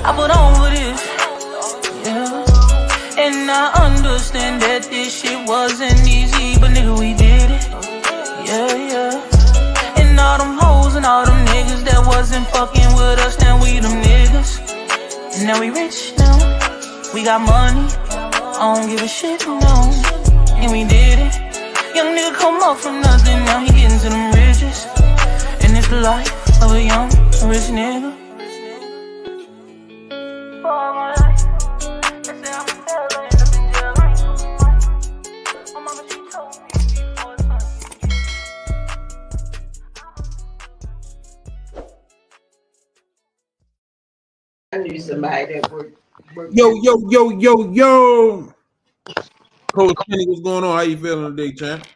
I put on for this, yeah. And I understand that this shit wasn't easy, but nigga, we did it, yeah. And all them hoes and all them niggas that wasn't fucking with us, now we them niggas. Now we rich now, we got money, I don't give a shit, no. And we did it. Young nigga come up from nothing, now he getting to them riches. And it's the life of a young rich nigga. I knew somebody that worked. Yo. Coach Kenny, what's going on? How you feeling today, champ?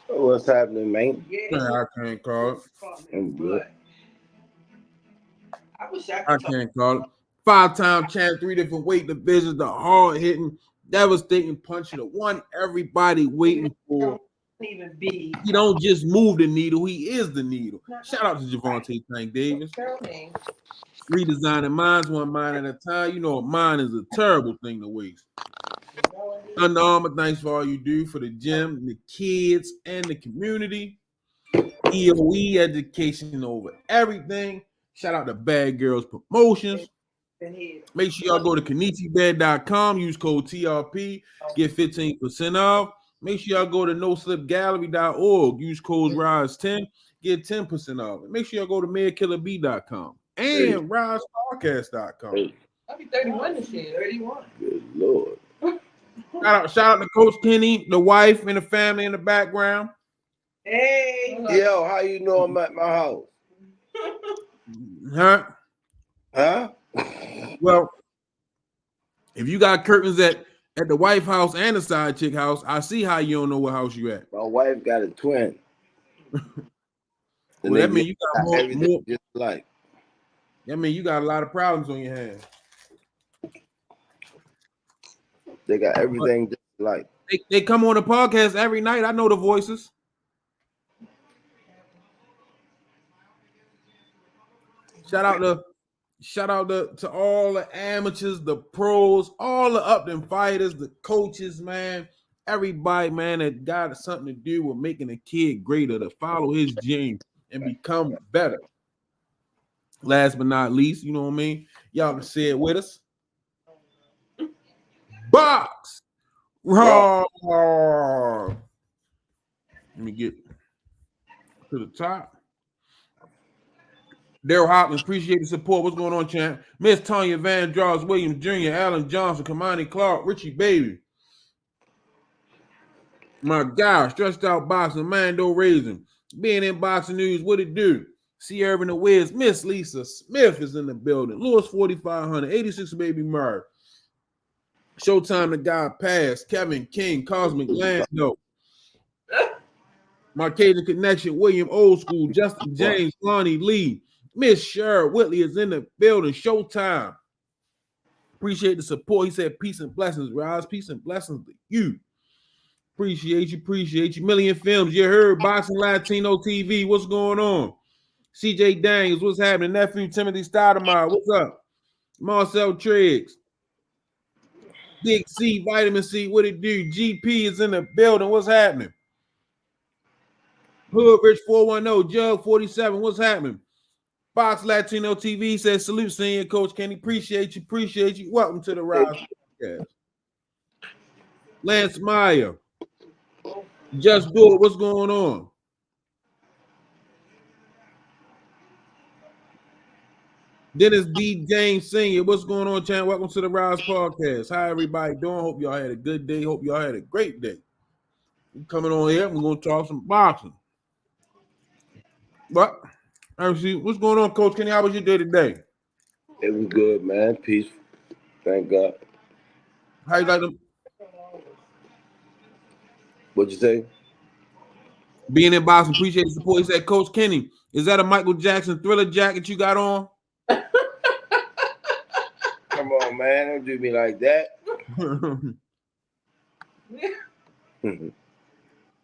What's happening, man? I can't call it. I'm good. I can't call it. 5-time champ, 3 different weight divisions, the hard-hitting, devastating puncher, the one everybody waiting for. He don't just move the needle, he is the needle. Shout out to Javante Tank Davis. Redesigning minds one mind at a time. You know, a mind is a terrible thing to waste. Under Armour, thanks for all you do for the gym, the kids, and the community. EOE education over everything. Shout out to Bad Girls Promotions. Make sure y'all go to KanitiBed.com, use code TRP, get 15% off. Make sure y'all go to NoSlipGallery.org, use code Rize10, get 10% off. And make sure y'all go to MayorKillerB.com and RizePodcast.com. I'll be 31 this year, 31. Good Lord. Shout out to Coach Kenny, the wife, and the family in the background. Hey. Yo, how you know I'm at my house? Huh? Well, if you got curtains at the wife house and the side chick house, I see how you don't know what house you at. My wife got a twin. Well, that means you got more. Just like. That means you got a lot of problems on your hands. They got everything just like. They come on the podcast every night. I know the voices. Shout out to all the amateurs, the pros, all the up-and fighters, the coaches, man. Everybody, man, that got something to do with making a kid greater, to follow his dream and become better. Last but not least, you know what I mean? Y'all can say it with us. Box Raw. Let me get to the top. Daryl Hopkins, appreciate the support. What's going on, champ? Miss Tanya Van Draws Williams Jr., Alan Johnson, Kamani Clark, Richie Baby. My guy, Stressed Out Boxing, Mando Raisin. Being in Boxing News, what it do? Sierra and the Wiz, Miss Lisa Smith is in the building. Lewis 4500, 86 Baby Murray. Showtime, the guy passed. Kevin King, Cosmic Lando. Marcadian Connection, William Old School, Justin James, Lonnie Lee. Miss Cheryl Whitley is in the building. Showtime. Appreciate the support. He said, peace and blessings, Rize. Peace and blessings to you. Appreciate you. Million Films, you heard Boxing Latino TV. What's going on? CJ Daniels, what's happening? Nephew Timothy Stoudemire, what's up? Marcel Triggs. Big C, Vitamin C, what it do? GP is in the building. What's happening? Hood Rich 410, Jug 47, what's happening? Box Latino TV says, salute, senior Coach Kenny. Appreciate you. Welcome to the Rize Podcast. Lance Meyer. Just Do It. What's going on? Dennis D. James Sr. What's going on, Chan? Welcome to the Rize Podcast. How everybody doing? Hope y'all had a good day. Hope y'all had a great day. We're coming on here. We're going to talk some boxing. But, what's going on, Coach Kenny? How was your day today? It was good, man. Peaceful. Thank God. How you like them? What'd you say? Being in boxing, appreciate the support. He said, Coach Kenny, is that a Michael Jackson Thriller jacket you got on? Come on, man. Don't do me like that.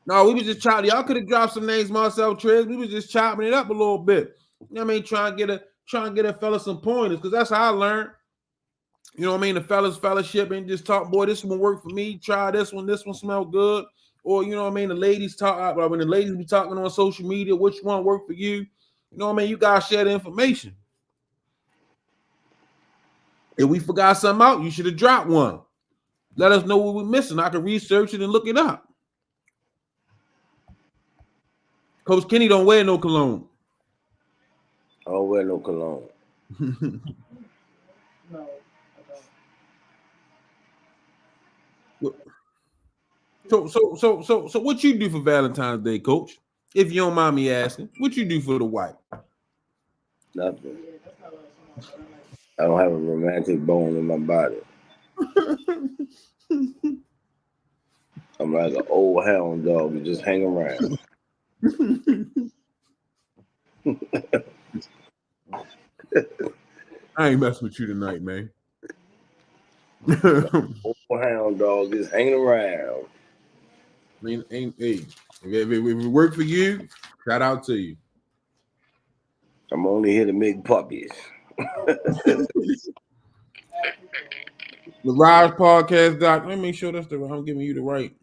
No, we was just chopping. Y'all could have dropped some names, Marcel Trez. We was just chopping it up a little bit. You know what I mean? Trying to trying to get a fella some pointers, because that's how I learned. You know what I mean? The fellas fellowship and just talk, boy, this one work for me. Try this one smell good. Or, you know what I mean? The ladies talk, when the ladies be talking on social media, which one work for you? You know what I mean? You guys share the information. If we forgot something out, you should have dropped one. Let us know what we're missing. I can research it and look it up. Coach Kenny don't wear no cologne. I don't wear no cologne. No. So what you do for Valentine's Day, Coach? If you don't mind me asking, what you do for the wife? Nothing. I don't have a romantic bone in my body. I'm like an old hound dog and just hang around. I ain't messing with you tonight, man. Old hound dog just hanging around. I mean, hey, if it work for you, shout out to you. I'm only here to make puppies. The Rize podcast doc. Let me make sure that's the I'm giving you the right.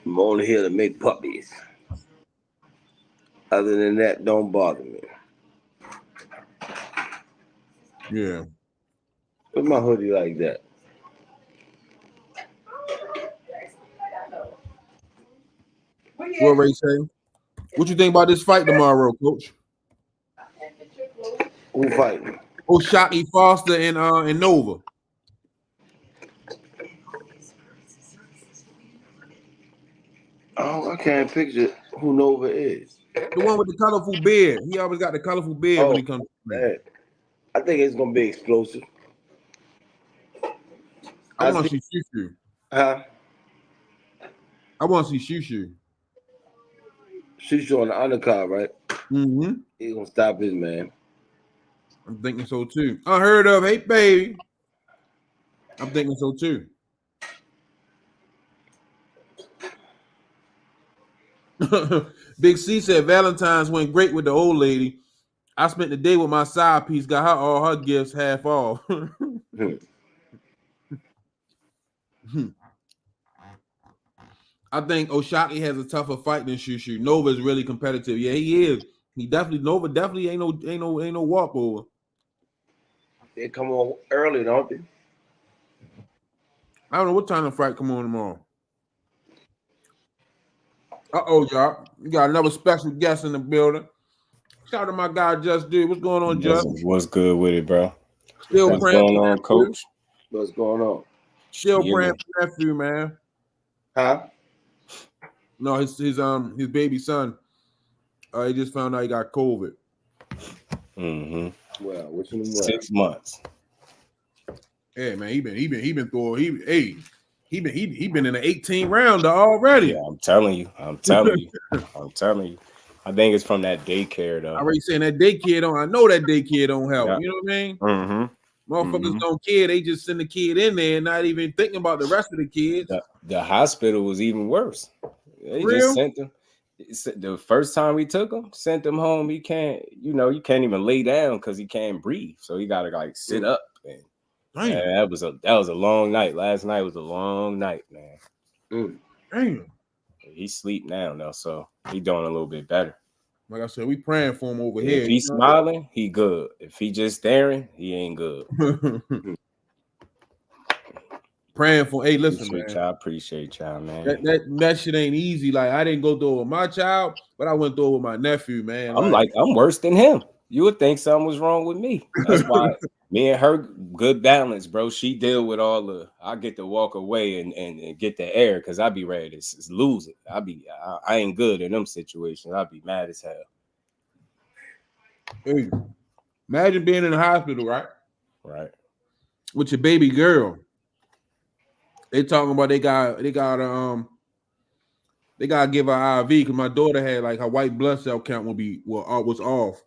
I'm only here to make puppies. Other than that, don't bother me. Yeah. Put my hoodie like that. What Ray say? What you think about this fight tomorrow, Coach? Who fighting? O'Shaquie Foster and Nova. Oh, I can't picture who Nova is. The one with the colorful beard. He always got the colorful beard when he comes to play. I think it's gonna be explosive. I want to see Shushu. Huh? I want to see Shushu. Shushu on the undercard, right? Mm-hmm. He's gonna stop his man. I'm thinking so too. Unheard of, hey baby. I'm thinking so too. Big C said Valentine's went great with the old lady. I spent the day with my side piece, got her all her gifts half off. I think O'Shaquie has a tougher fight than Shushu. Nova is really competitive. Yeah, he is. Nova definitely ain't no walkover. They come on early, don't they? I don't know what time the fight come on tomorrow. Y'all. We got another special guest in the building. Shout out to my guy Just Dude. What's going on, Just? What's good with it, bro? Still What's praying going for on, nephew. Coach? What's going on? Still praying for nephew, man. Huh? No, his baby son. He just found out he got COVID. Mm-hmm. Well, what's in the 6 months. Yeah, man, he been through. He been in the 18 round already. Yeah, I'm telling you. I think it's from that daycare though. I already saying that daycare don't. I know that daycare don't help. Yeah. You know what I mean? Mm-hmm. Motherfuckers don't care. They just send the kid in there and not even thinking about the rest of the kids. The hospital was even worse. They Real? just sent them. The first time we took him, sent him home. He can't, you can't even lay down because he can't breathe. So he got to like sit up. And that was a long night. Last night was a long night, man. Damn. He's asleep now, though, so he doing a little bit better. Like I said, we praying for him over here. If he's smiling, he good. If he just staring, he ain't good. Praying for. Hey, listen, man. I appreciate y'all, man. That shit ain't easy. Like I didn't go through it with my child, but I went through it with my nephew, man. I'm worse than him. You would think something was wrong with me. That's why me and her good balance, bro. She deal with all I get to walk away and get the air because I be ready to lose it. I ain't good in them situations. I be mad as hell. Hey, imagine being in the hospital, right? Right. With your baby girl. They talking about they gotta give her IV because my daughter had like her white blood cell count was off.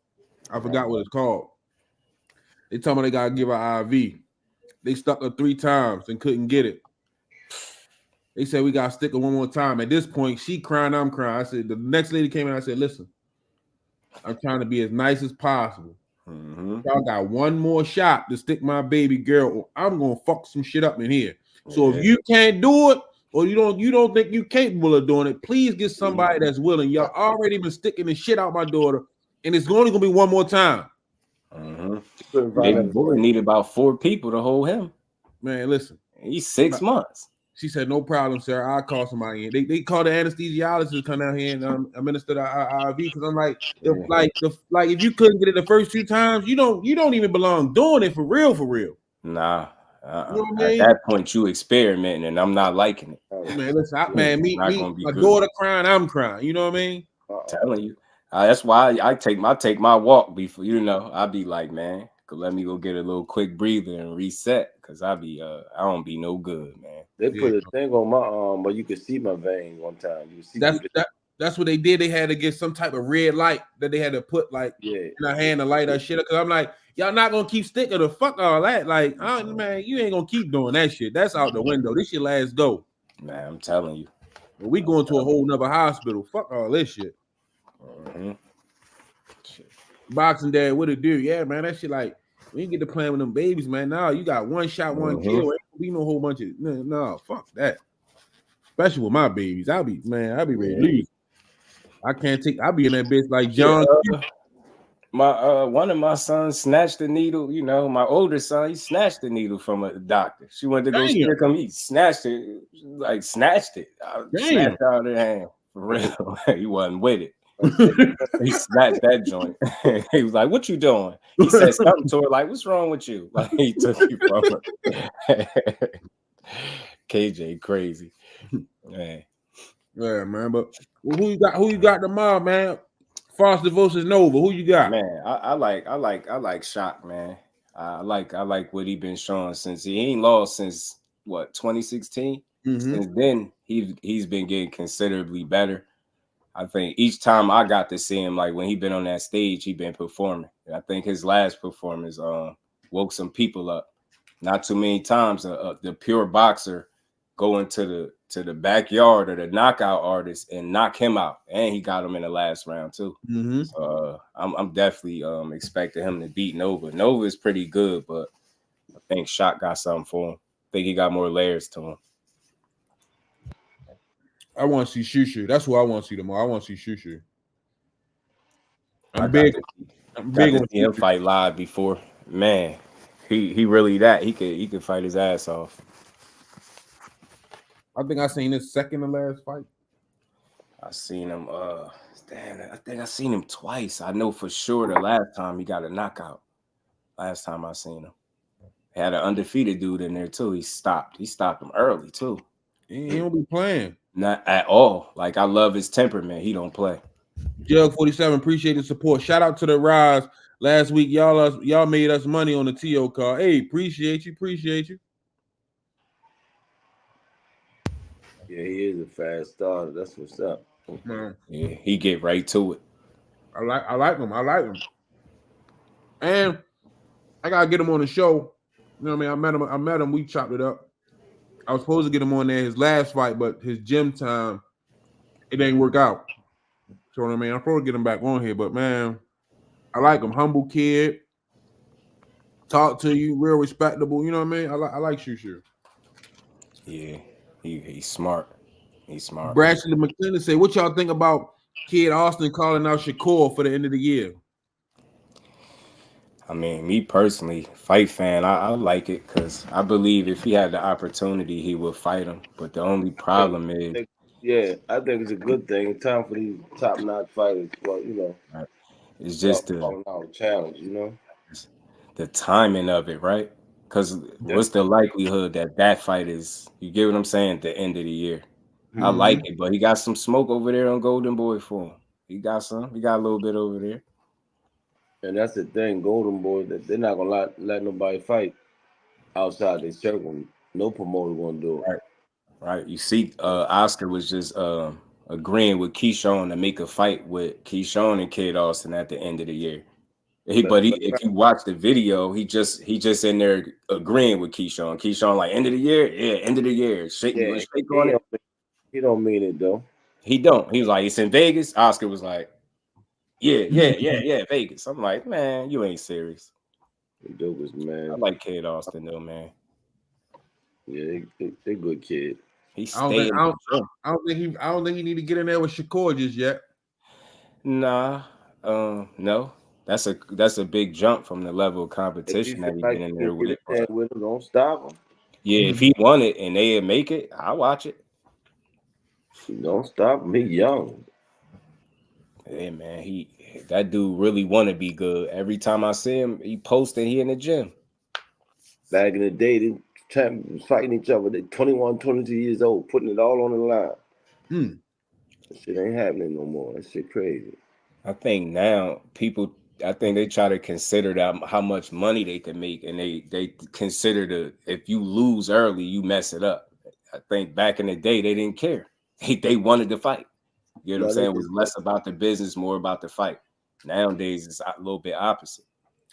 I forgot what it's called. They told me they gotta give her IV. They stuck her 3 times and couldn't get it. They said we gotta stick her one more time. At this point, she crying, I'm crying. I said the next lady came in. I said, listen, I'm trying to be as nice as possible. Mm-hmm. Y'all got one more shot to stick my baby girl, or I'm gonna fuck some shit up in here. So Yeah. if you can't do it, or you don't think you're capable of doing it, please get somebody that's willing. Y'all already been sticking the shit out my daughter, and it's only gonna be one more time. Mm-hmm. Baby boy need about 4 people to hold him. Man, listen. He's 6 months. She said, "No problem, sir. I'll call somebody in." They call the anesthesiologist to come down here and administer the IV, because I'm like, like if you couldn't get it the first 2 times, you don't even belong doing it for real, for real. Nah. You know what I At mean? that point, you experimenting, and I'm not liking it. Man, listen, my good. daughter crying, I'm crying. You know what I mean? Telling you, that's why I take my walk before. I be like, man, let me go get a little quick breather and reset, because I don't be no good, man. They put a thing on my arm, but you could see my vein one time. You see that's what they did. They had to get some type of red light that they had to put in our hand to light that shit up. Because I'm like, y'all not gonna keep sticking the fuck all that. Like, man, you ain't gonna keep doing that shit. That's out the window. This shit last go. Man, I'm telling you. We going to a whole nother hospital. Fuck all this shit. Mm-hmm. Boxing Dad, what it do? Yeah, man, that shit like, we ain't get to playing with them babies, man. Now you got one shot, one kill. Ain't gonna be no whole bunch of no, fuck that. Especially with my babies. I'll be ready to leave. I'll be in that bitch like John. My one of my sons snatched the needle. My older son, he snatched the needle from a doctor. She wanted to go stick him. He snatched it, snatched it. Snatched out of her hand. For real. He wasn't with it. He snatched that joint. He was like, "What you doing?" He said something to her like, "What's wrong with you?" Like, he took it from her. KJ crazy. Man. Yeah, man. But who you got tomorrow, man? Foster versus Nova. Who you got? Man, I like Shock, man. I like what he been showing since he ain't lost since 2016. Mm-hmm. Since then, he's been getting considerably better. I think each time I got to see him, like when he been on that stage, he been performing. I think his last performance woke some people up. Not too many times the pure boxer go into the backyard of the knockout artist and knock him out, and he got him in the last round too. Mm-hmm. So, I'm definitely expecting him to beat Nova. Nova is pretty good, but I think Shock got something for him. I think he got more layers to him. I want to see Shushu. That's what I want to see tomorrow. I want to see Shushu. I'm big on him fight live before. Man, he really that. He could fight his ass off. I think I seen his second to last fight. I seen him. I think I seen him twice. I know for sure the last time he got a knockout. Last time I seen him, he had an undefeated dude in there too. He stopped him early too. He don't be playing. Not at all. Like, I love his temperament. He don't play. Jug 47, appreciate the support. Shout out to the Rize. Last week, y'all made us money on the TO card. Hey, appreciate you. Yeah, he is a fast starter. That's what's up. Man. Yeah, he get right to it. I like him. And I gotta get him on the show. You know what I mean? I met him. We chopped it up. I was supposed to get him on there his last fight, but his gym time, it didn't work out. So what I mean, I'm supposed to get him back on here, but man, I like him. Humble kid, talk to you, real respectable. You know what I mean? I like Shushu. Yeah, he's smart. He's smart. Brashley McClendon say, "What y'all think about Kid Austin calling out Shakur for the end of the year?" I mean, me personally, fight fan, I like it because I believe if he had the opportunity, he would fight him. But the only problem is, I think it's a good thing. It's time for these top-notch fighters. Well, it's just the challenge. The timing of it, right? Because what's the likelihood that fight is? You get what I'm saying? At the end of the year, I like it, but he got some smoke over there on Golden Boy for him. He got some. He got a little bit over there. And that's the thing, Golden Boy, that they're not gonna let nobody fight outside their circle. No promoter gonna do it. Right. You see, Oscar was just agreeing with Keyshawn to make a fight with Keyshawn and Kid Austin at the end of the year. If you watch the video, he just in there agreeing with Keyshawn. Keyshawn like end of the year, end of the year. Shake on it. He don't mean it though. He don't. He was like, it's in Vegas. Oscar was like, Yeah, Vegas. I'm like, man, you ain't serious. The jokers, man. I like Kid Austin though, man. Yeah, they good kid. He staying. I don't think he need to get in there with Shakur just yet. Nah, no. That's a big jump from the level of competition that he's been in there with. Him, don't stop him. Yeah, if he won it and they make it, I'll watch it. Don't stop him. He young. Hey man, that dude really want to be good. Every time I see him, he posting he in the gym. Back in the day, they fighting each other. They 21, 22 years old, putting it all on the line. That shit ain't happening no more. That shit crazy. I think now I think they try to consider that how much money they can make, and they consider if you lose early, you mess it up. I think back in the day they didn't care. They wanted to fight. You know what I'm saying? It was less about the business, more about the fight. Nowadays, it's a little bit opposite.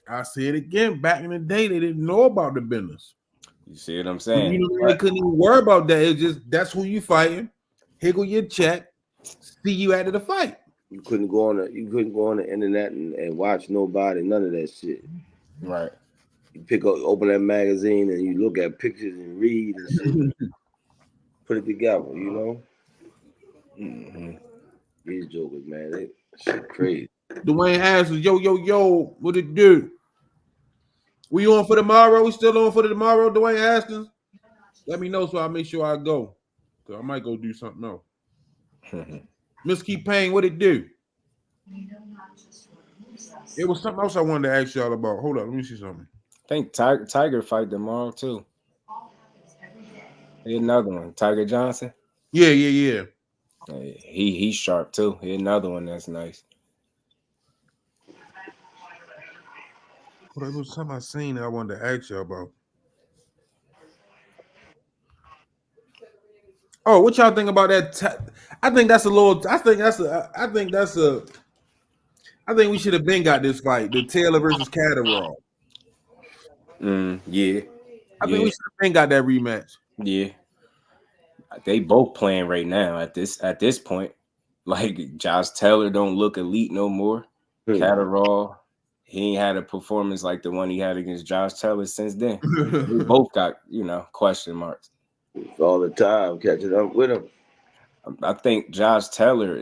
I say it again. Back in the day, they didn't know about the business. You see what I'm saying? You know, they couldn't even worry about that. It's just that's who you fighting. Higgle your check. See you after the fight. You couldn't go on the internet and watch nobody, none of that shit. Right. You open that magazine and you look at pictures and read and shit. Put it together, you know. Mm-hmm. These jokers, man, they shit crazy. Dwayne asks, yo, what it do? We on for tomorrow? We still on for tomorrow, Dwayne Haskins? Let me know so I'll make sure I go. So I might go do something else. Miss Key Payne, what it do? It was something else I wanted to ask y'all about. Hold on, let me see something. I think Tiger fight tomorrow too. Another one, Tiger Johnson. Yeah. He's sharp too. Another one that's nice. What was something I seen that I wanted to ask y'all about? Oh, what y'all think about that? I think we should have been got this fight, the Taylor versus Catterall. Yeah. I think we should have been got that rematch. Yeah. They both playing right now at this point. Like Josh Taylor don't look elite no more. Catterall, he ain't had a performance like the one he had against Josh Taylor since then. We both got, question marks. All the time catching up with him. I think Josh Taylor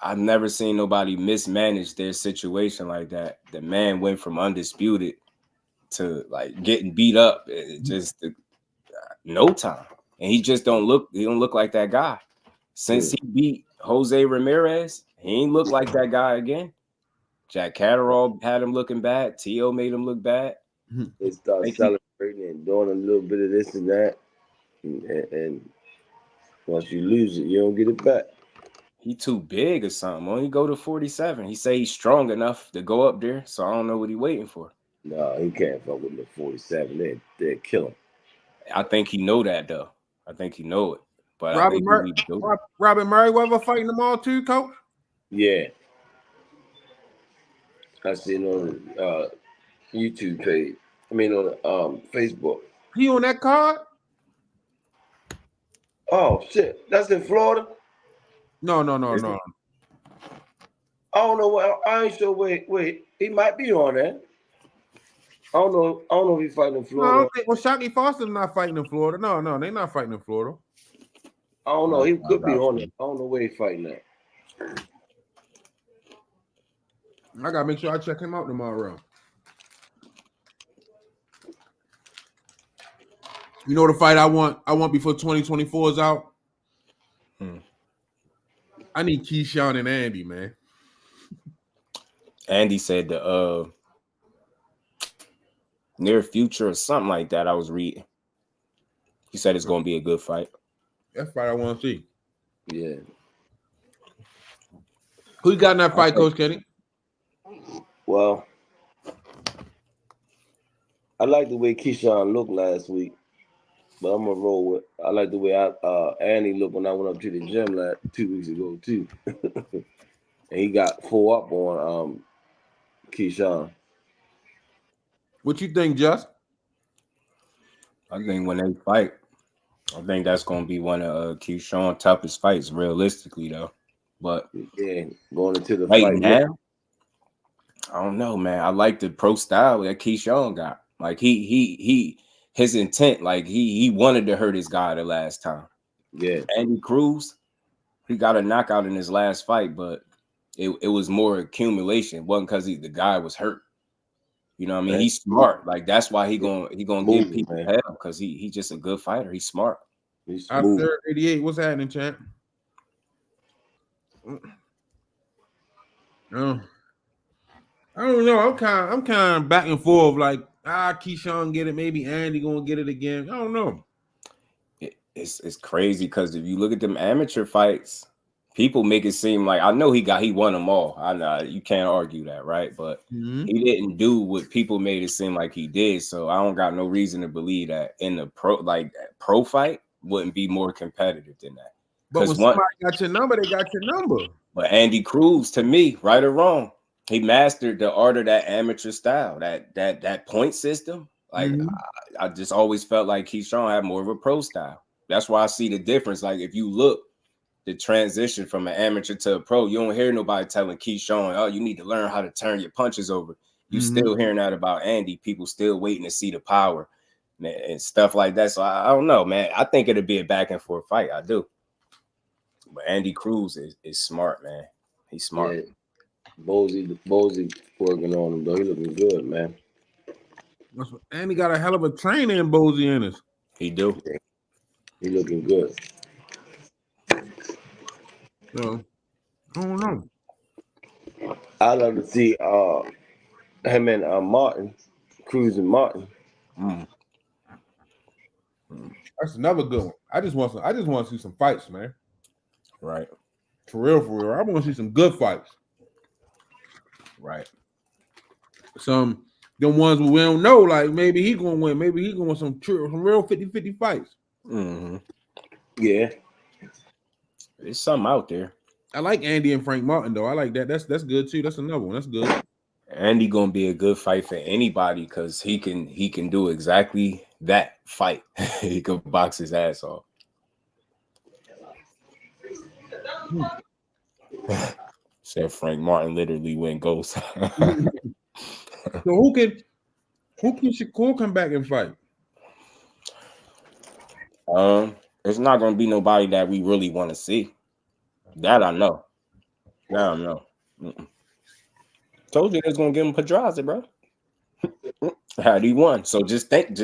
I've never seen nobody mismanage their situation like that. The man went from undisputed to like getting beat up just no time. And he just don't look like that guy. Since he beat Jose Ramirez, he ain't look like that guy again. Jack Catterall had him looking bad. T.O. made him look bad. They start celebrating and doing a little bit of this and that. And once you lose it, you don't get it back. He too big or something. Only go to 47. He say he's strong enough to go up there, so I don't know what he's waiting for. No, he can't fuck with the 47. They'd kill him. I think he know that though. I think he know it. But Robert Murray fighting them all too, Coach? Yeah. I seen on the YouTube page. I mean on Facebook. He on that card? Oh shit! That's in Florida. No. I don't know what. I ain't sure. Wait. He might be on that. I don't know if he's fighting in Florida. No, I don't think. Well, Shockey Foster's not fighting in Florida. No, they're not fighting in Florida. I don't know. He could be on it. I don't know where he's fighting at. I gotta make sure I check him out tomorrow. You know the fight I want before 2024 is out? I need Keyshawn and Andy, man. Andy said the near future or something like that. I was reading. He said it's gonna be a good fight. That's the fight I want to see. Yeah. Who you got in that fight, Coach Kenny? Well, I like the way Keyshawn looked last week. But I'm gonna roll with. I like the way Andy looked when I went up to the gym 2 weeks ago too, and he got 4 up on Keyshawn. What you think, Just? I think when they fight, I think that's gonna be one of Keyshawn's toughest fights, realistically though. But yeah, going into the right fight now, I don't know, man. I like the pro style that Keyshawn got. Like his intent, like he wanted to hurt his guy the last time. Yeah. Andy Cruz, he got a knockout in his last fight, but it was more accumulation. It wasn't because the guy was hurt. You know what I mean? Man. He's smart. Like that's why he gonna give people man. hell because he's just a good fighter. He's smart. He's smooth. After 88, what's happening, champ? I don't know. I'm kind of back and forth. Like, Keyshawn get it. Maybe Andy gonna get it again. I don't know. It's crazy because if you look at them amateur fights, people make it seem like I know he won them all. I know you can't argue that, right? But he didn't do what people made it seem like he did. So I don't got no reason to believe that in the pro fight wouldn't be more competitive than that. But when somebody got your number, they got your number. But Andy Cruz, to me, right or wrong, he mastered the art of that amateur style, that point system. Like I just always felt like Keyshawn had more of a pro style. That's why I see the difference. Like if you look, the transition from an amateur to a pro, you don't hear nobody telling Keyshawn, "Oh, you need to learn how to turn your punches over." You still hearing that about Andy. People still waiting to see the power and stuff like that. So I don't know, man. I think it'll be a back and forth fight. I do. But Andy Cruz is smart, man. He's smart. Yeah. Bozy working on him though. He looking good, man. And he got a hell of a trainer in Bozy in us. He do. Yeah. He looking good. So I don't know. I love to see him and Martin, Cruz and Martin. That's another good one. I just want to see some fights, man. Right. For real. I want to see some good fights. Right. Some the ones we don't know, like maybe he gonna win, maybe he gonna win some real 50-50 fights. Yeah. There's something out there. I like Andy and Frank Martin though. I like that. That's good too. That's another one. That's good. Andy gonna be a good fight for anybody because he can do exactly that fight. He can box his ass off. Said Frank Martin literally went ghost. So who can Shakur come back and fight? It's not gonna be nobody that we really want to see. That I know. Told you they was gonna give him Pedraza, bro. Had he won. So just think.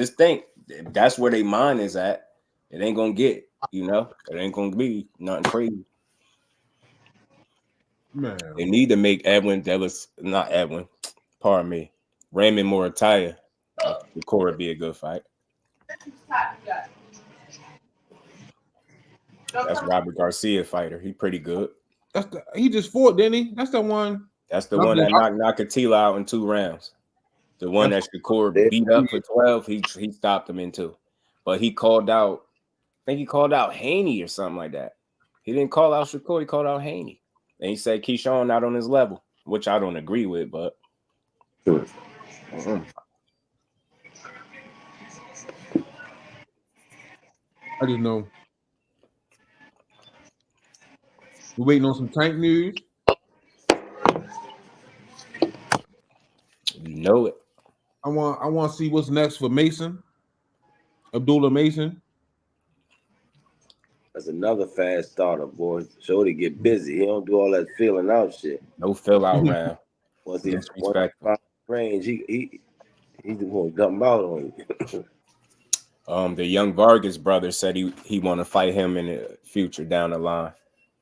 That's where their mind is at. It ain't gonna get, it ain't gonna be nothing crazy. Man. They need to make Raymond Morataya the core be a good fight. That's Robert Garcia fighter. He pretty good. He just fought, didn't he? That's the one. That's the one that knocked Nakatila out in 2 rounds. The one that Shakur beat up for 12, he stopped him in 2. But he called out, I think he called out Haney or something like that. He didn't call out Shakur, he called out Haney. And he said Keyshawn not on his level, which I don't agree with, but I just know. We're waiting on some Tank news. You know it. I want to see what's next for Mason, Abdullah Mason. That's another fast starter, boy. Shorty get busy. He don't do all that filling out shit. No fill out round. Once he's range, he just gonna dump out on you. The young Vargas brother said he want to fight him in the future down the line.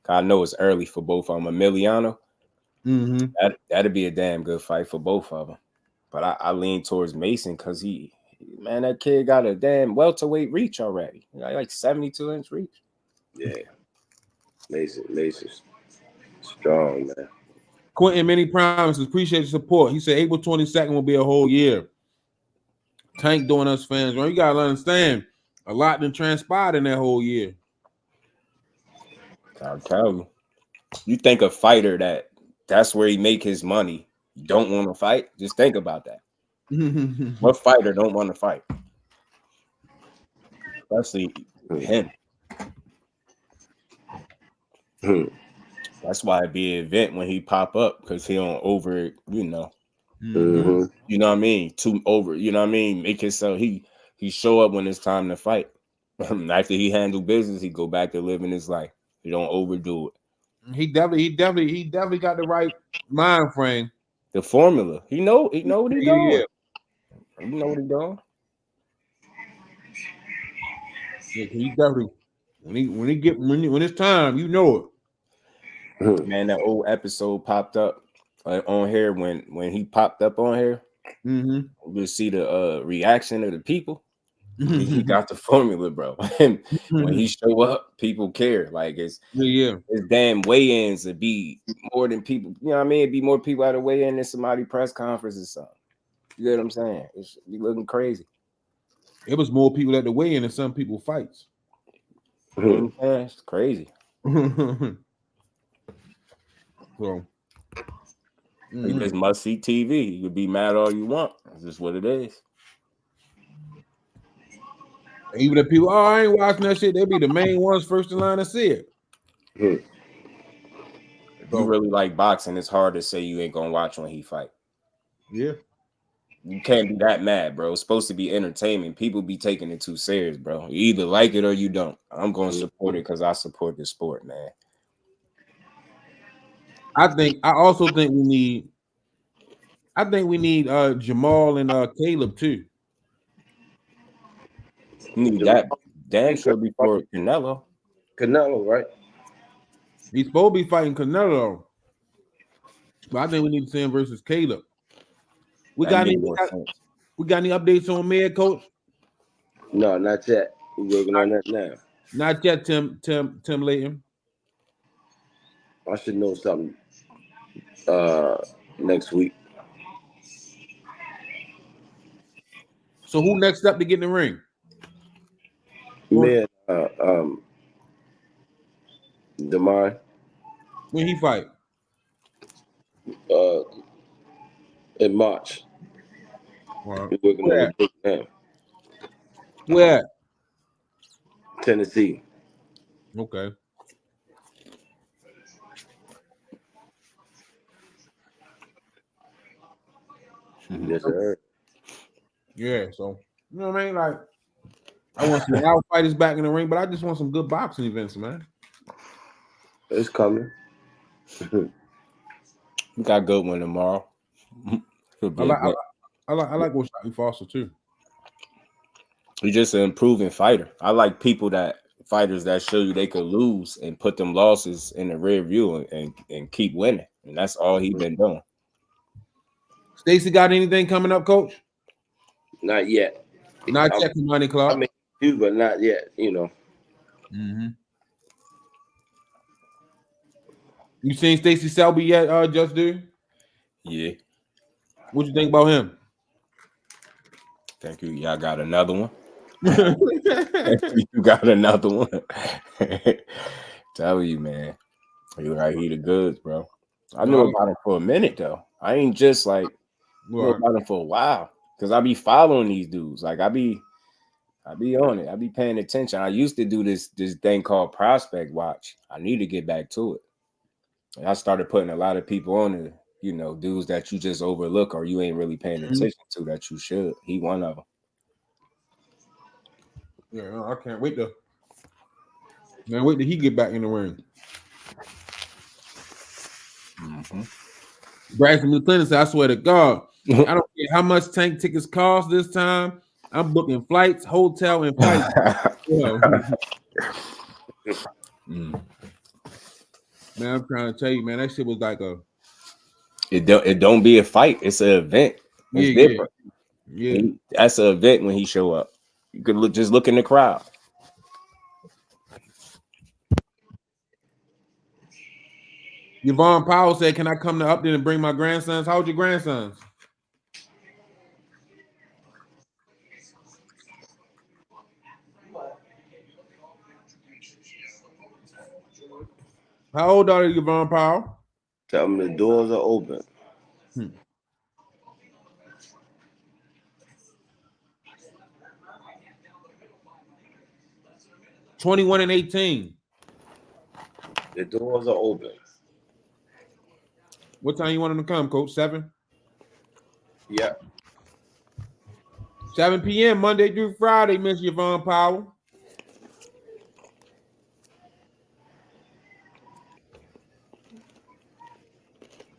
I know it's early for both of them. Emiliano, that'd be a damn good fight for both of them. But I lean towards Mason because that kid got a damn welterweight reach already. Like 72-inch reach. Yeah. Mason's strong, man. Quentin, many promises. Appreciate the support. He said April 22nd will be a whole year. Tank doing us fans, right? You gotta understand, a lot done transpired in that whole year. I'll tell you. You think a fighter that's where he make his money, you don't want to fight? Just think about that. What fighter don't want to fight? Especially him. That's why it'd be an event when he pop up because he don't over, Mm-hmm. You know what I mean? Too over. You know what I mean? Make it so he show up when it's time to fight. After he handle business, he go back to living his life. He don't overdo it. He definitely got the right mind frame. The formula. He know what he doing. Yeah. You know what he doing. Yeah, he definitely when it's time, you know it. Man, that old episode popped up on here when he popped up on here. Mm-hmm. We'll see the reaction of the people. He got the formula, bro. And when he show up, people care. Like it's damn weigh-ins to be more than people. You know what I mean? It'd be more people at a weigh-in than somebody press conference or something. You get what I'm saying? It's be looking crazy. It was more people at the weigh-in than some people fights. You know what I'm saying? It's crazy. So you just must see TV. You could be mad all you want. That's just what it is. Even if people, I ain't watching that shit, they be the main ones first in line to see it. If you really like boxing, it's hard to say you ain't gonna watch when he fight. Yeah. You can't be that mad, bro. It's supposed to be entertainment. People be taking it too serious, bro. You either like it or you don't. I'm gonna support it because I support the sport, man. I also think we need Jamal and Caleb too. You need that damn sure before Canelo. Canelo, right? He's supposed to be fighting Canelo, but I think we need to see him versus Caleb. We got any updates on Mayor Coach? No, not yet. We're working on that now. Not yet, Tim Layton. I should know something next week. So who next up to get in the ring? Man, Demar. When he fight? In March. Wow. We're working on it now. Where? Tennessee. Okay. Yes, sir. Yeah, so you know what I mean? Like, I want some loud fighters back in the ring, but I just want some good boxing events, man. It's coming. We got a good one tomorrow. I like Washington Foster too. He's just an improving fighter. I like fighters that show you they could lose and put them losses in the rear view and keep winning. And that's all he's been doing. Stacy got anything coming up, Coach? Not yet. Not yet, Money Club. I mean, but not yet. You know. Mm-hmm. You seen Stacy Selby yet, Just Do? Yeah. What you think about him? Thank you. Y'all got another one. You got another one. Tell you, man. He the goods, bro. I knew about him for a minute though. I ain't just like knew about him for a while because I be following these dudes. Like I be on it. I be paying attention. I used to do this thing called Prospect Watch. I need to get back to it. And I started putting a lot of people on it. You know, dudes that you just overlook or you ain't really paying attention to that you should. He one of them. Yeah, I can't wait till he get back in the ring. Mm-hmm. Braxton McClendon said, I swear to God, I don't care how much tank tickets cost this time. I'm booking flights, hotel, and flights. Man, I'm trying to tell you, man, that shit was like it don't be a fight. It's an event. It's different. Yeah. That's an event when he show up. You could look in the crowd. Yvonne Powell said, can I come to Upton and bring my grandsons? How old your grandsons? How old are you, Yvonne Powell? Tell them the doors are open. 21 and 18. The doors are open. What time you want them to come, Coach? 7? Yeah. 7 p.m. Monday through Friday, Miss Yvonne Powell.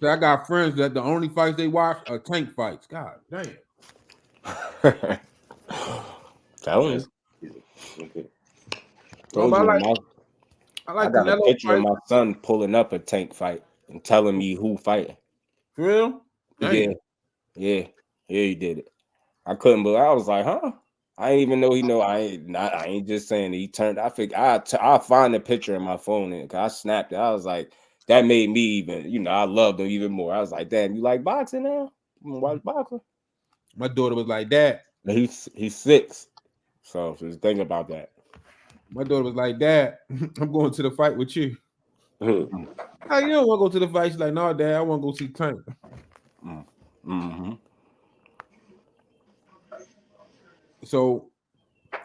So I got friends that the only fights they watch are tank fights. God damn. Telling you. Okay. Well, Told but you, I I like got a Canelo picture of fight. my son pulling up a tank fight and telling me who fighting. For real? Damn. Yeah, he did it. I couldn't believe. I was like, huh? I didn't even know he know. I ain't just saying that he turned. I think I'll find the picture in my phone and I snapped it. I was like, that made me even. I loved him even more. I was like, damn, you like boxing now? You wanna watch boxing? My daughter was like that. He's 6, so just think about that. My daughter was like, Dad, I'm going to the fight with you. How you don't want to go to the fight? She's like, no, Dad, I want to go see Tank. Mm-hmm. So,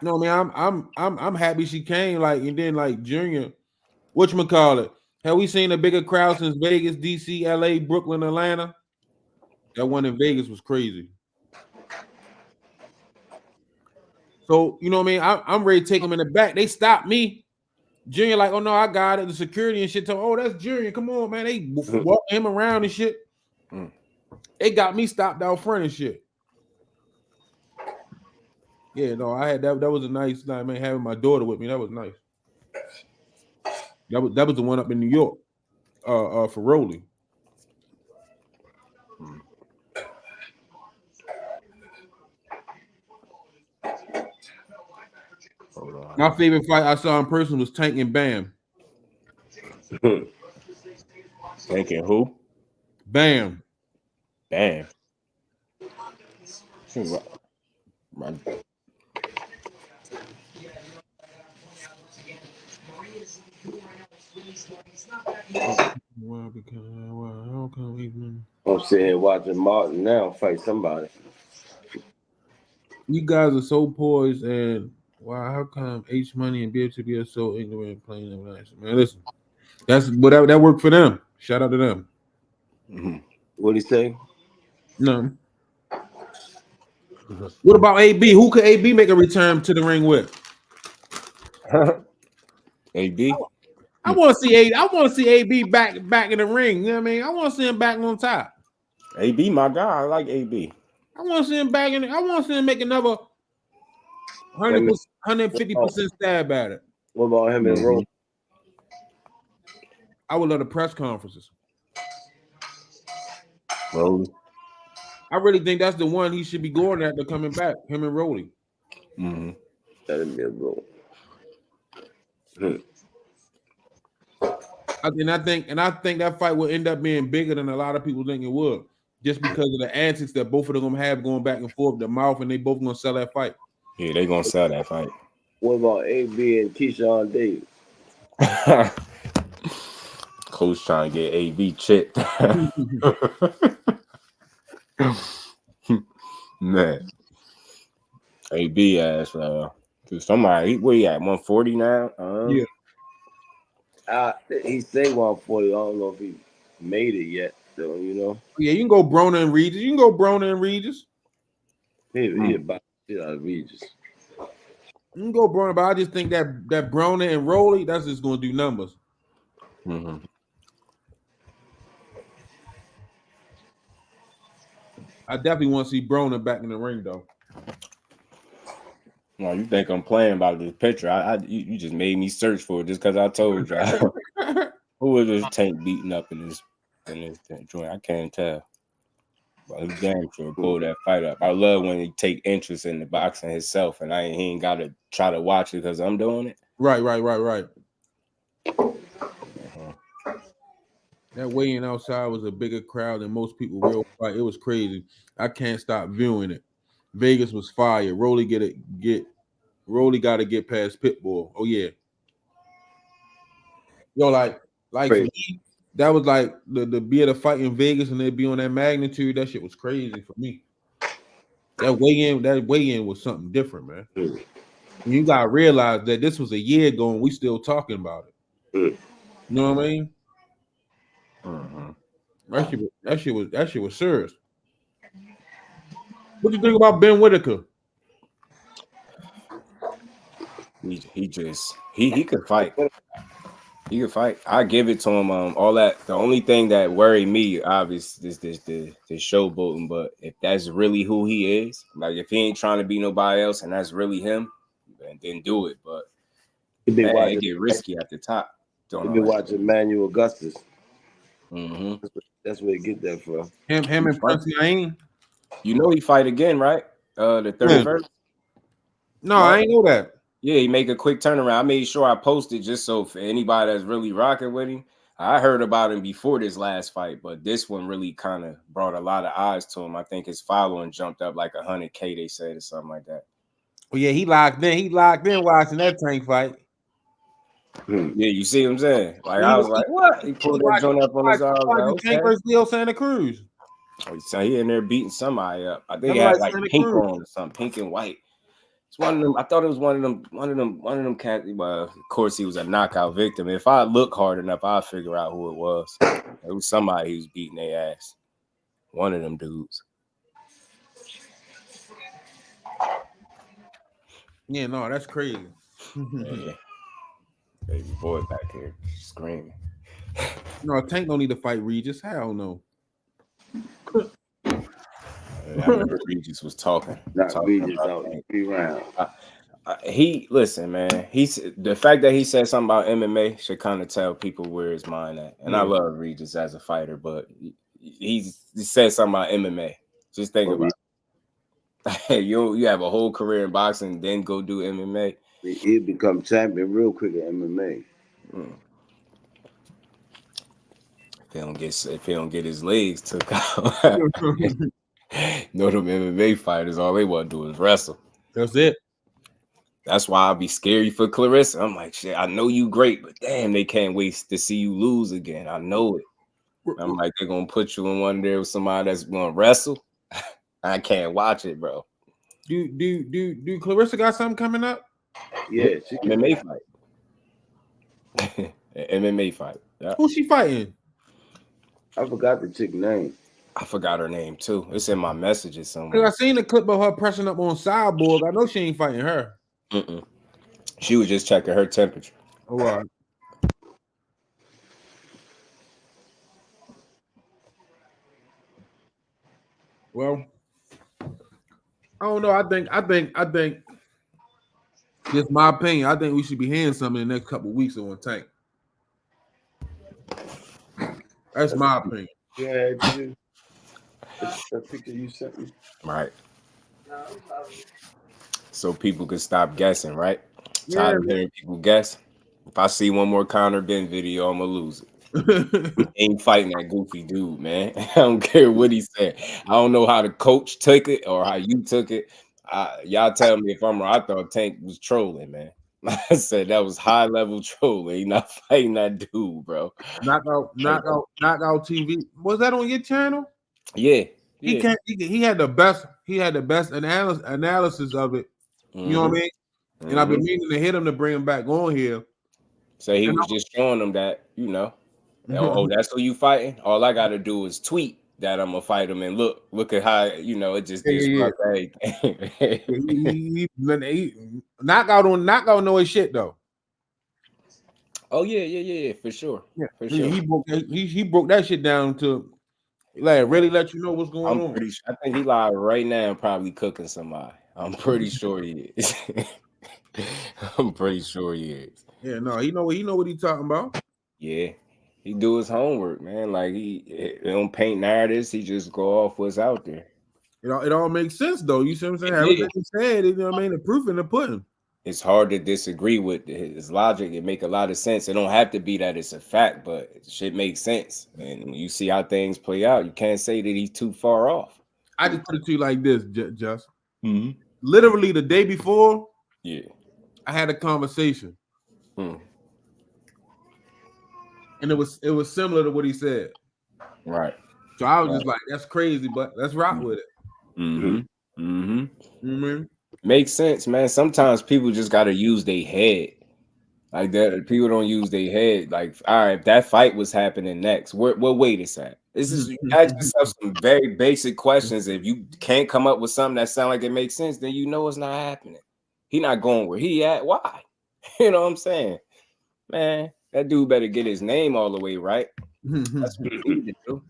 no, man, I'm happy she came. Like, and then like Junior, whatchamacallit? Have we seen a bigger crowd since Vegas, DC, LA, Brooklyn, Atlanta? That one in Vegas was crazy. So, you know what I mean? I'm ready to take them in the back. They stopped me. Junior, like, oh no, I got it. The security and shit told, oh, that's Junior. Come on, man. They walk him around and shit. They got me stopped out front and shit. Yeah, no, I had that. That was a nice night, man. Having my daughter with me, that was nice. That was the one up in New York, for Rowley. My favorite fight I saw in person was Tank and Bam. Tank and who? Bam. Bam. I'm sitting here watching Martin now fight somebody. You guys are so poised, and wow, how come H Money and BFTB are so ignorant playing them nice? Man, listen, that's whatever that worked for them. Shout out to them. What'd he say? No. What about AB? Who could AB make a return to the ring with? AB? I want to see AB. I want to see AB back in the ring. You know what I mean? I want to see him back on top. AB, my guy. I like AB. I want to see him back in. I want to see him make another 100%, 150% stab at it. What about him and Rome? I would love the press conferences. Rolly. I really think that's the one he should be going at. They're coming back. Him and Rolly. That'd be a good one. I think that fight will end up being bigger than a lot of people think it would, just because of the antics that both of them gonna have going back and forth, the mouth, and they both gonna sell that fight. Yeah, they gonna sell that fight. What about AB and Keyshawn Davis? Coach trying to get AB chipped. Man, AB ass. Somebody, where he at? 140 now? Yeah. He say 140. I don't know if he made it yet, though, Yeah, you can go Broner and Regis. He about shit out of Regis. You can go Broner, but I just think that Broner and Rolly, that's just gonna do numbers. I definitely want to see Broner back in the ring, though. No, you think I'm playing about this picture? You just made me search for it just because I told you. Who was this Tank beating up in this joint? I can't tell. But he damn sure pull that fight up. I love when he take interest in the boxing himself, and he ain't got to try to watch it because I'm doing it. Right. That weigh-in outside was a bigger crowd than most people real fight. It was crazy. I can't stop viewing it. Vegas was fire. Rolly got to get past Pitbull. Oh yeah. Yo, like for me, that was like the be at a fight in Vegas and they'd be on that magnitude. That shit was crazy for me. That weigh-in was something different, man. You gotta realize that this was a year ago and we still talking about it. You know what I mean? That shit was serious. What do you think about Ben Whitaker? He just he could fight. He could fight. I give it to him. All that. The only thing that worried me, obviously, is the showboating. But if that's really who he is, like if he ain't trying to be nobody else, and that's really him, then do it. But man, it get risky at the top. You been watching Manuel Augustus. Mm-hmm. That's where he get that from. Him and Prince Yain. You know he fight again, right? The 31st. No, I ain't know that. Yeah, he make a quick turnaround. I made sure I posted just so for anybody that's really rocking with him. I heard about him before this last fight, but this one really kind of brought a lot of eyes to him. I think his following jumped up like 100K, they said, or something like that. Well, yeah, he locked in. He locked in watching that Tank fight. Yeah, you see what I'm saying? Like I was like, what? He pulled that joint up on his arm. Like, Tank versus Leo Santa Cruz. So he in there beating somebody up. I think he had like pink on or something, pink and white. It's one of them. I thought it was one of them cats. Well, of course, he was a knockout victim. If I look hard enough, I'll figure out who it was. It was somebody who was beating their ass. One of them dudes. Yeah, no, that's crazy. Yeah. Baby boy back here screaming. No, Tank don't need to fight Regis. Hell no. I remember Regis was talking. Regis out 3 rounds. He listen, man. He's the fact that he said something about MMA should kind of tell people where his mind at. And I love Regis as a fighter, but he said something about MMA. Just think about it. You have a whole career in boxing, then go do MMA. He'll become champion real quick at MMA. If he don't get his legs took out. No, them MMA fighters, all they want to do is wrestle. That's it. That's why I'll be scary for Clarissa. I'm like, shit, I know you great, but damn, they can't wait to see you lose again. I know it. I'm like, they're gonna put you in one there with somebody that's gonna wrestle. I can't watch it, bro. Do Clarissa got something coming up? Yeah, she MMA fight. MMA fight. Yeah. Who's she fighting? I forgot the chick name. I forgot her name too. It's in my messages somewhere. I seen the clip of her pressing up on Cyborg. I know she ain't fighting her. She was just checking her temperature. Oh, all right. Well, I don't know. I think. Just my opinion. I think we should be hearing something in the next couple of weeks on Tank. That's my opinion. Yeah, that picture you sent me. Right. So people could stop guessing, right? Tired of hearing people guess. If I see one more Conor Ben video, I'm gonna lose it. Ain't fighting that goofy dude, man. I don't care what he said. I don't know how the coach took it or how you took it. Y'all tell me if I'm wrong. I thought Tank was trolling, man. I said that was high level trolling. He not fighting that dude, bro. Knockout TV. Was that on your channel? Yeah. He had the best. He had the best analysis of it. You know what I mean? And I've been meaning to hit him to bring him back on here. So he was just showing them that, oh, that's who you fighting? All I got to do is tweet that I'm going to fight him. And look at how, it just disrupts everything. Knockout noise shit, though. Oh, yeah, for sure. Yeah, for sure. He broke that shit down to, like, really let you know what's going on. I think he live right now probably cooking somebody. I'm pretty sure he is. I'm pretty sure he is. Yeah, no, he know what he's talking about. Yeah, he do his homework, man. Like he don't paint narratives. He just go off what's out there. It all makes sense though. You see what I'm saying? Everything he said, you know what I mean? The proof in the pudding. It's hard to disagree with his logic. It make a lot of sense. It don't have to be that it's a fact, but it should make sense. And when you see how things play out, you can't say that he's too far off. I just put it to you like this, Just. Literally the day before, I had a conversation. And it was similar to what he said. Right. So I was just like, that's crazy, but let's rock with it. Makes sense, man. Sometimes people just got to use their head. Like that, people don't use their head. Like, all right, if that fight was happening next, what weight is that? This is you ask yourself some very basic questions. If you can't come up with something that sound like it makes sense, then you know it's not happening. He not going where he at. Why? You know what I'm saying? Man, that dude better get his name all the way right. That's what he need to do.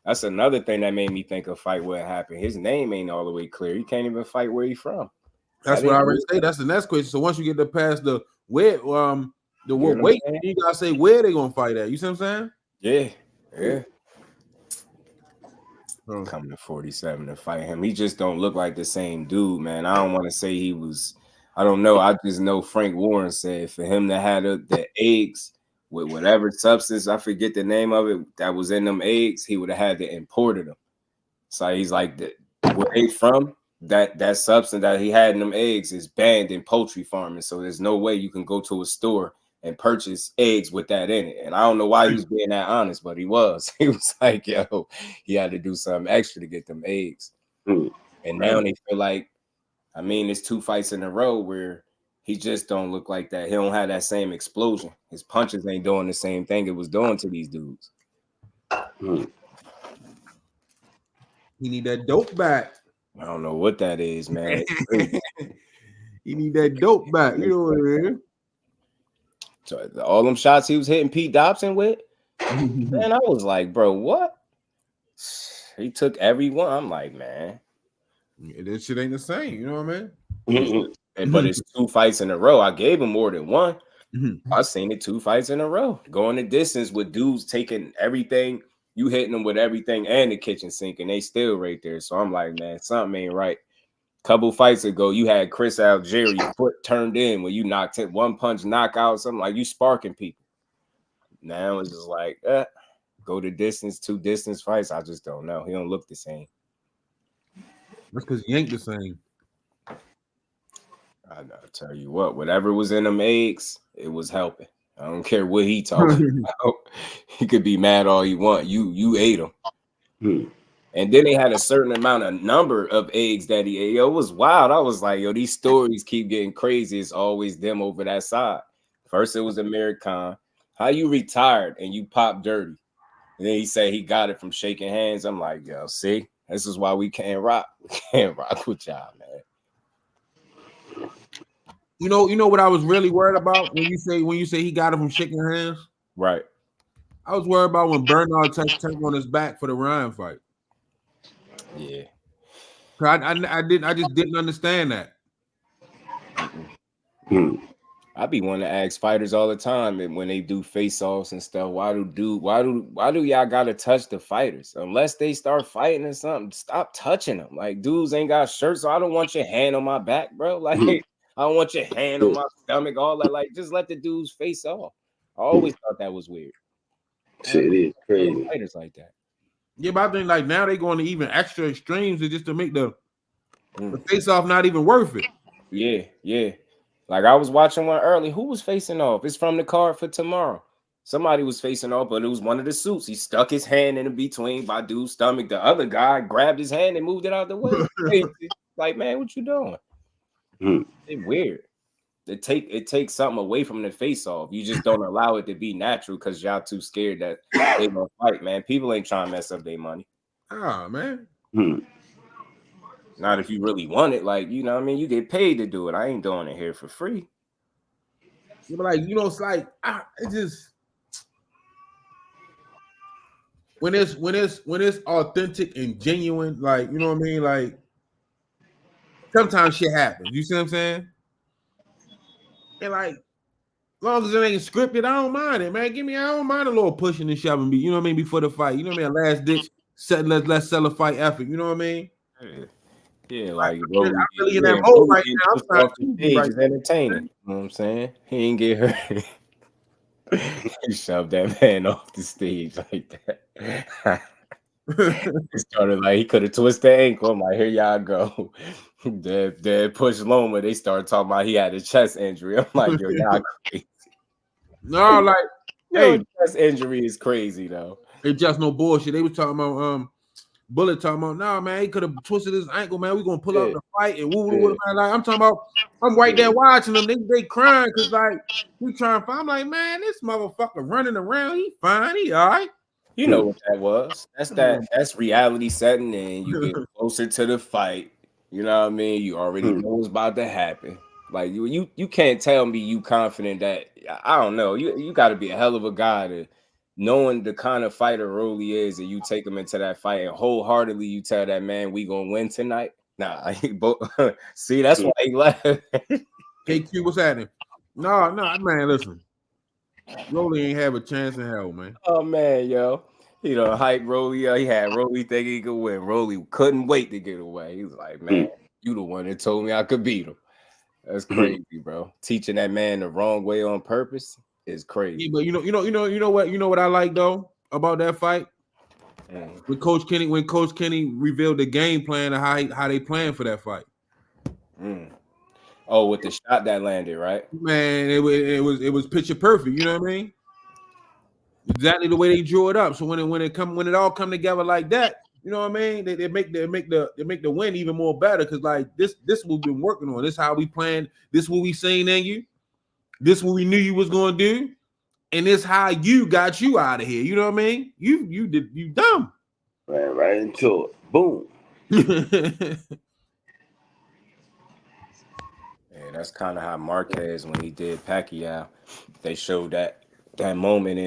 That's another thing that made me think a fight would happen. His name ain't all the way clear. He can't even fight where he from. That's what I already say. That's the next question. So once you get to past the where, what weight, you gotta say where they gonna fight at. You see what I'm saying? Yeah. Coming to 47 to fight him. He just don't look like the same dude, man. I don't want to say he was. I don't know. I just know Frank Warren said for him to have the eggs with whatever substance, I forget the name of it, that was in them eggs, he would have had to imported them. So he's like, where they from? That substance that he had in them eggs is banned in poultry farming. So there's no way you can go to a store and purchase eggs with that in it. And I don't know why he was being that honest, but he was. He was like, yo, he had to do something extra to get them eggs. And now they feel like, I mean, it's 2 fights in a row where he just don't look like that. He don't have that same explosion. His punches ain't doing the same thing it was doing to these dudes. He need that dope back. I don't know what that is, man. He need that dope back. You know what it is. So all them shots he was hitting Pete Dobson with, man, I was like, bro, what? He took every one. I'm like, man, this shit ain't the same. You know what I mean? But it's 2 fights in a row. I gave him more than one. I seen it 2 fights in a row. Going the distance with dudes taking everything, you hitting them with everything and the kitchen sink, and they still right there. So I'm like, man, something ain't right. Couple fights ago, you had Chris Algieri foot turned in when you knocked him 1 punch knockout, something like you sparking people. Now it's just like, go the distance, 2 distance fights. I just don't know. He don't look the same. That's because he ain't the same. I tell you what, whatever was in them eggs, it was helping. I don't care what he talking about. He could be mad all he want. You ate them. And then they had a certain amount of number of eggs that he ate. Yo, it was wild. I was like, yo, these stories keep getting crazy. It's always them over that side. First, it was Amir Khan. How you retired and you popped dirty? And then he said he got it from shaking hands. I'm like, yo, see, this is why we can't rock. We can't rock with y'all, man. You know what I was really worried about when you say he got it from shaking hands? Right. I was worried about when Bernard touched on his back for the Ryan fight. Yeah. I just didn't understand that. I be wanting to ask fighters all the time, and when they do face-offs and stuff, why do y'all gotta touch the fighters? Unless they start fighting or something, stop touching them. Like, dudes ain't got shirts, so I don't want your hand on my back, bro. Like, I don't want your hand on my stomach, all that. Like, just let the dudes face off. I always thought that was weird. Shit is crazy. Fighters like that. Yeah, but I think like now they going to even extra extremes just to make the face off not even worth it. Yeah. Like I was watching one early. Who was facing off? It's from the card for tomorrow. Somebody was facing off, but it was one of the suits. He stuck his hand in between by dude's stomach. The other guy grabbed his hand and moved it out the way. Like, man, what you doing? It's weird. It takes something away from the face off. You just don't allow it to be natural because y'all too scared that they gonna fight, man. People ain't trying to mess up their money. Ah, man. Not if you really want it. Like, you know what I mean? You get paid to do it. I ain't doing it here for free. Yeah, but like, it's like it just when it's authentic and genuine, like, you know what I mean? Like sometimes shit happens. You see what I'm saying? And like, as long as it ain't scripted, I don't mind it, man. I don't mind a little pushing and shoving, you know what I mean, before the fight. You know what I mean? Last ditch, let's sell a fight effort. You know what I mean? Yeah, like I'm really in that mode right now. I'm He's entertaining. You know what I'm saying? He ain't get hurt. He shoved that man off the stage like that. He started like he could have twisted the ankle. I'm like, here y'all go. They push Loma. They started talking about he had a chest injury. I'm like, yo, y'all crazy. No, like, hey, chest injury is crazy though. It's just no bullshit. They was talking about Bullet talking about, nah, man, he could have twisted his ankle, man. We gonna pull out Yeah. the fight and woo, Yeah. man. Like I'm talking about, I'm right there watching them. They crying because like we trying to find. I'm like, man, this motherfucker running around. He fine. He all right. You know what that was. That's reality setting in. You get closer to the fight. You know what I mean? You already know what's about to happen. Like you can't tell me you confident that I don't know. You got to be a hell of a guy to knowing the kind of fighter Rolly is, and you take him into that fight and wholeheartedly you tell that man we gonna win tonight. Nah, see that's why he left. KQ, what's happening? No, man, listen. Rolly ain't have a chance in hell, man. Oh man, yo. You know, hype Rolly. He had Rolly thinking he could win. Rolly couldn't wait to get away. He was like, man, you the one that told me I could beat him. That's crazy, bro. Teaching that man the wrong way on purpose is crazy. Yeah, but you know what I like though about that fight? When Coach Kenny revealed the game plan and how they planned for that fight. Oh, with the shot that landed, right? Man, it was picture perfect. You know what I mean? Exactly the way they drew it up. So when it all come together like that, you know what I mean? They make the win even more better because like this we've been working on. This how we planned. This what we seen in you. This what we knew you was gonna do, and this how you got you out of here. You know what I mean? You dumb. Ran right into it. Boom. Yeah, that's kind of how Marquez when he did Pacquiao. They showed that moment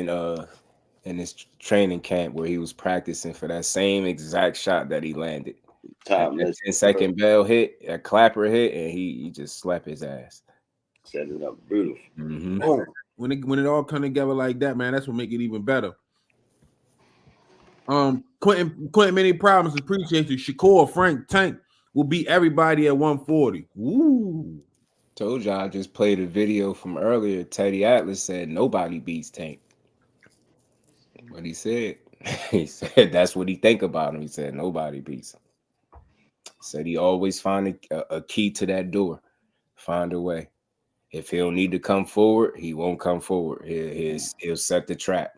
in his training camp where he was practicing for that same exact shot that he landed. That 10-second bell hit, that clapper hit, and he just slapped his ass. Set it up brutal. Oh, when it all come together like that, man, that's what make it even better. Quentin, many problems. Appreciate you. Shakur, Frank, Tank will beat everybody at 140. Ooh. Told y'all I just played a video from earlier. Teddy Atlas said nobody beats Tank. What he said, he said that's what he think about him. He said nobody beats him. Said he always find a key to that door, find a way. If he'll need to come forward, he won't come forward. He'll set the trap.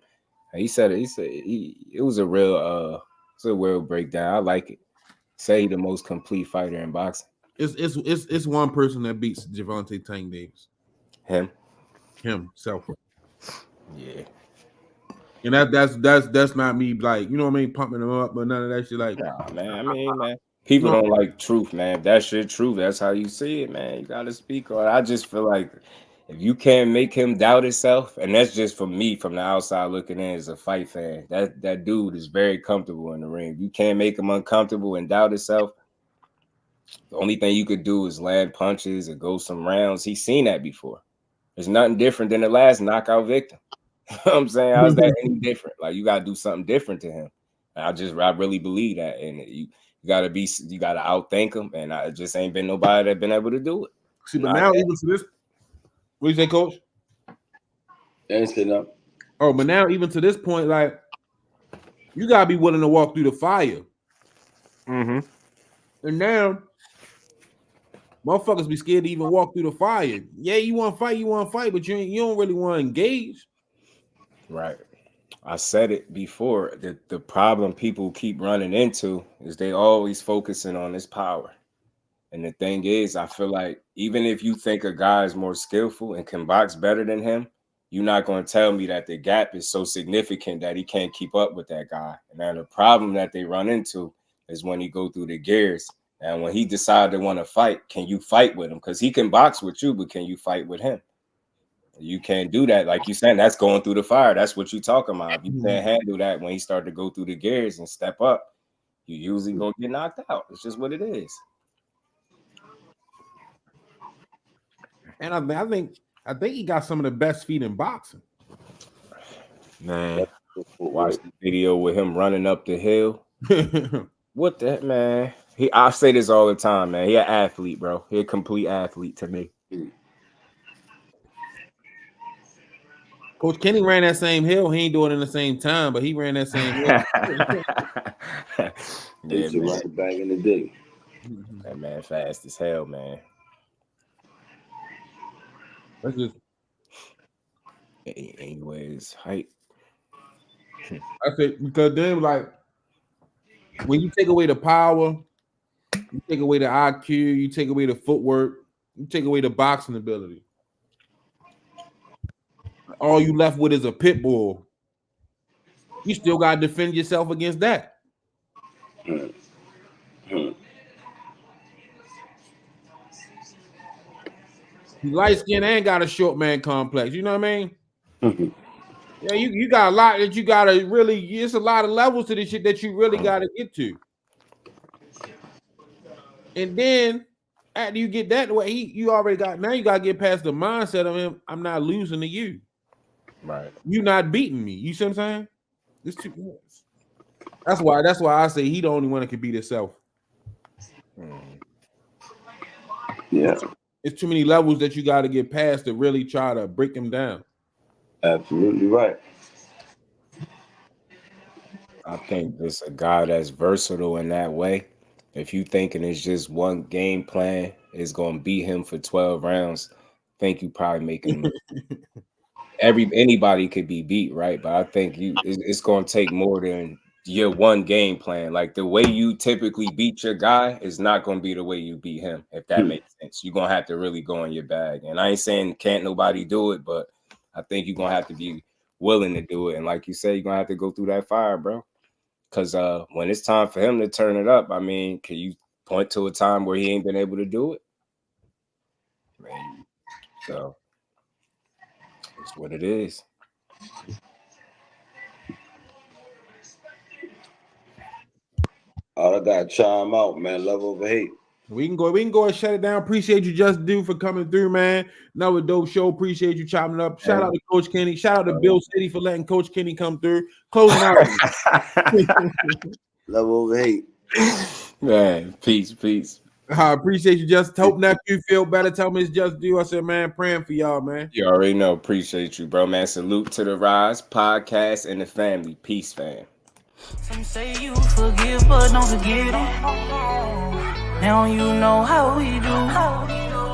And he said it was a real breakdown. I like it. Say he the most complete fighter in boxing. It's one person that beats Gervonta Tank Davis. Himself. Yeah. And that's not me like, you know what I mean, pumping him up, but none of that shit like. Nah, man. I mean, man, people don't like truth, man. If that's your truth, that's how you see it, man. You gotta speak on it. I just feel like if you can't make him doubt himself, and that's just for me from the outside looking in as a fight fan, that dude is very comfortable in the ring. You can't make him uncomfortable and doubt himself. The only thing you could do is land punches and go some rounds. He's seen that before. There's nothing different than the last knockout victim. You know what I'm saying? How's that any different? Like you gotta do something different to him. And I really believe that. And you gotta outthink him. And I just ain't been nobody that been able to do it. See, but now even to this, what you say, Coach? Ain't said nothing. Oh, but now even to this point, like you gotta be willing to walk through the fire. And now motherfuckers be scared to even walk through the fire. Yeah, you want to fight, but you don't really want to engage. Right. I said it before. The problem people keep running into is they always focusing on this power. And the thing is, I feel like even if you think a guy is more skillful and can box better than him, you're not going to tell me that the gap is so significant that he can't keep up with that guy. And then the problem that they run into is when he go through the gears. And when he decided to want to fight, can you fight with him? Because he can box with you, but can you fight with him? You can't do that. Like you saying, that's going through the fire. That's what you talking about. If you can't handle that when he started to go through the gears and step up, you usually gonna get knocked out. It's just what it is. And I think he got some of the best feet in boxing. Man, watch the video with him running up the hill. What the man? I say this all the time, man. He an athlete, bro. He a complete athlete to me. Coach Kenny ran that same hill. He ain't doing it in the same time, but he ran that same hill. Yeah, right back in the day. That man fast as hell, man. That's just. Anyways, height. I said because then like when you take away the power, you take away the IQ, you take away the footwork, you take away the boxing ability. All you left with is a pit bull. You still got to defend yourself against that. You light skin and got a short man complex. You know what I mean? Yeah, you got a lot that you got to really. It's a lot of levels to this shit that you really got to get to. And then after you get that way, you already got. Now you got to get past the mindset of him. I'm not losing to you. Right. You not beating me. You see what I'm saying? It's too much. That's why I say he the only one that can beat himself. Yeah. It's too many levels that you got to get past to really try to break him down. Absolutely right. I think it's a guy that's versatile in that way. If you thinking it's just one game plan is going to beat him for 12 rounds, I think you probably making anybody could be beat, right? But I think it's going to take more than your one game plan. Like the way you typically beat your guy is not going to be the way you beat him, if that makes sense. You're going to have to really go in your bag. And I ain't saying can't nobody do it, but I think you're going to have to be willing to do it. And like you said, you're going to have to go through that fire, bro. Because when it's time for him to turn it up, I mean, can you point to a time where he ain't been able to do it? Man, so it's what it is. All I got to chime out, man. Love over hate. We can go and shut it down. Appreciate you, Just Do, for coming through, man. Another dope show. Appreciate you chopping up. Shout out to Coach Kenny. Shout out to Bill City for letting Coach Kenny come through. Closing out. Love over hate. Man, peace. I appreciate you, Just. Hope nephew feel better. Tell me it's Just Do. I said, man, praying for y'all, man. You already know. Appreciate you, bro, man. Salute to the Rize podcast and the family. Peace, fam. Some say you forgive, but don't forget it. Now you know how we do.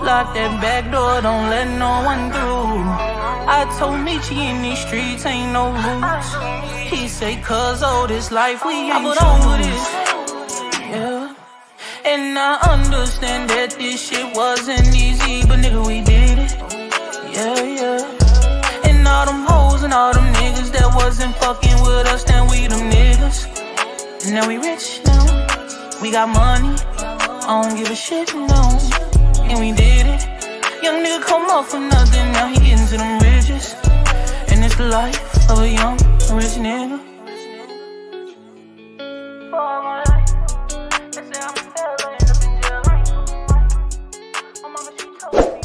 Lock that back door, don't let no one through. I told Nietzsche in these streets ain't no roots. He say, cause this life we ain't over this. Yeah. And I understand that this shit wasn't easy, but nigga, we did it. Yeah. And all them hoes and all them niggas that wasn't fucking with us, then we them niggas. Now we rich now, we got money. I don't give a shit, no. And we did it. Young nigga come up for nothing, now he getting to them riches. And it's the life of a young rich nigga.